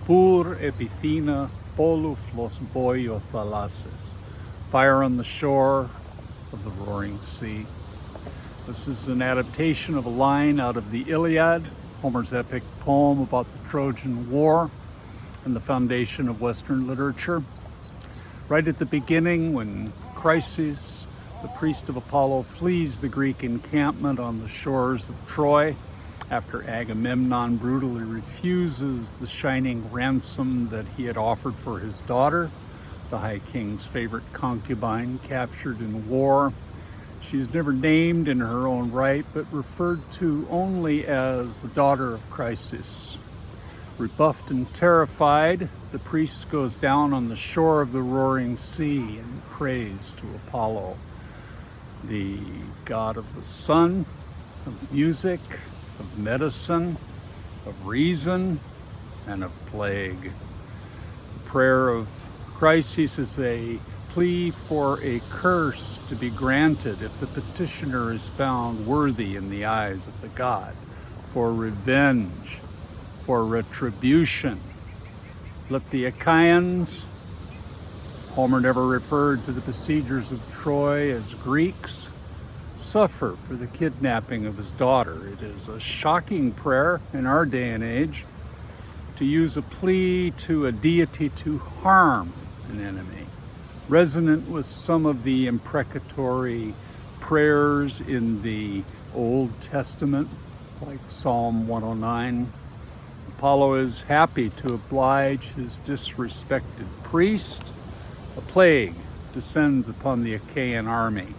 Pur epithena poluflos boio thalasis. Fire on the shore of the roaring sea. This is an adaptation of a line out of the Iliad, Homer's epic poem about the Trojan War and the foundation of Western literature. Right at the beginning, when Chryses, the priest of Apollo, flees the Greek encampment on the shores of Troy after Agamemnon brutally refuses the shining ransom that he had offered for his daughter, the High King's favorite concubine captured in war. She is never named in her own right, but referred to only as the daughter of Chryses. Rebuffed and terrified, the priest goes down on the shore of the roaring sea and prays to Apollo, the god of the sun, of music, of medicine, of reason, and of plague. The prayer of Chryses is a plea for a curse to be granted if the petitioner is found worthy in the eyes of the god, for revenge, for retribution. Let the Achaeans, Homer never referred to the besiegers of Troy as Greeks, suffer for the kidnapping of his daughter. It is a shocking prayer in our day and age to use a plea to a deity to harm an enemy, resonant with some of the imprecatory prayers in the Old Testament, like Psalm 109. Apollo is happy to oblige his disrespected priest. A plague descends upon the Achaean army,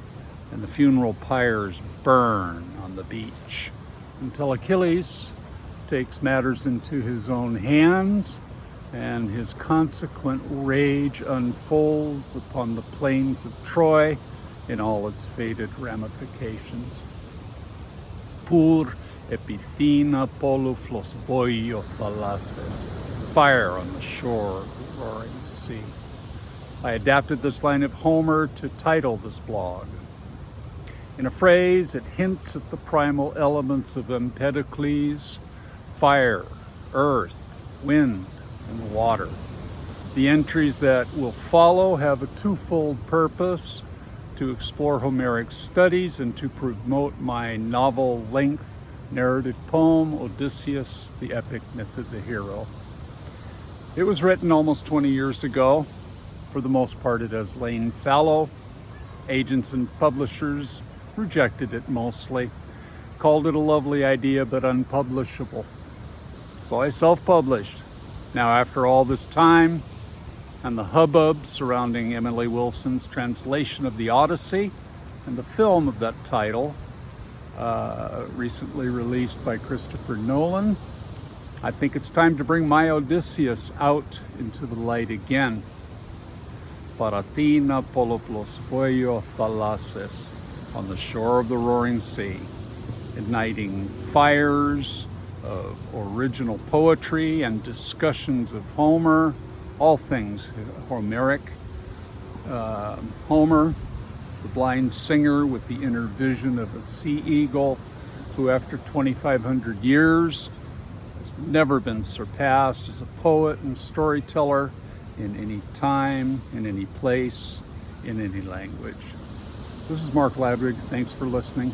and the funeral pyres burn on the beach until Achilles takes matters into his own hands, and his consequent rage unfolds upon the plains of Troy in all its fated ramifications. Pur epithena poluflos boio thalasis. Fire on the shore of the roaring sea. I adapted this line of Homer to title this blog. In a phrase, it hints at the primal elements of Empedocles: fire, earth, wind, and water. The entries that will follow have a twofold purpose: to explore Homeric studies and to promote my novel-length narrative poem, Odysseus-The Epic Myth of the Hero. It was written almost 20 years ago. For the most part, it has lain fallow. Agents and publishers rejected it mostly, called it a lovely idea but unpublishable. So I self-published. Now, after all this time and the hubbub surrounding Emily Wilson's translation of the Odyssey and the film of that title, recently released by Christopher Nolan, I think it's time to bring my Odysseus out into the light again. Parathena poloplos voio thalasis, on the shore of the roaring sea, igniting fires of original poetry and discussions of Homer, all things Homeric. Homer, the blind singer with the inner vision of a sea eagle, who after 2,500 years has never been surpassed as a poet and storyteller in any time, in any place, in any language. This is Marc Ladewig. Thanks for listening.